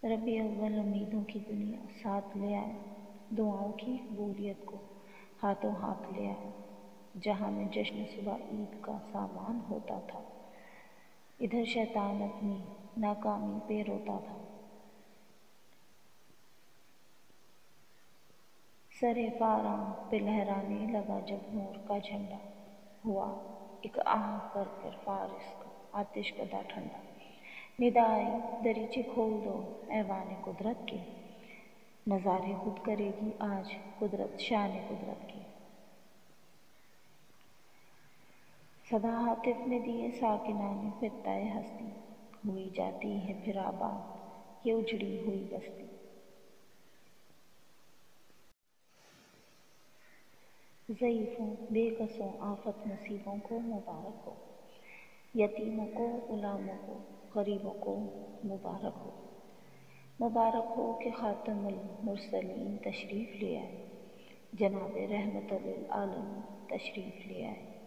ربیع اول امیدوں کی دنیا ساتھ لے آئے، دعاؤں کی قبولیت کو ہاتھوں ہاتھ لے آئے۔ جہاں میں جشن صبح عید کا سامان ہوتا تھا، ادھر شیطان اپنی ناکامی پہ روتا تھا۔ سر فاراں پہ لہرانے لگا جب نور کا جھنڈا، ہوا ایک آہ کر کر فارس کا آتش کدہ ٹھنڈا۔ ندا آئی دریچے کھول دو ایوان قدرت کے، نظارے خود کرے گی آج قدرت شان قدرت کے۔ صدا ہاتف نے دیے ساکنان خطۂ ہستی، ہوئی جاتی ہے پھر آباد یہ اجڑی ہوئی بستی۔ ضعیفوں بے کسوں آفت نصیبوں کو مبارک ہو، یتیموں کو غلاموں کو غریبوں کو مبارک ہو۔ مبارک ہو کہ خاتم المرسلین تشریف لے آئے، جناب رحمت للعالمین تشریف لے آئے۔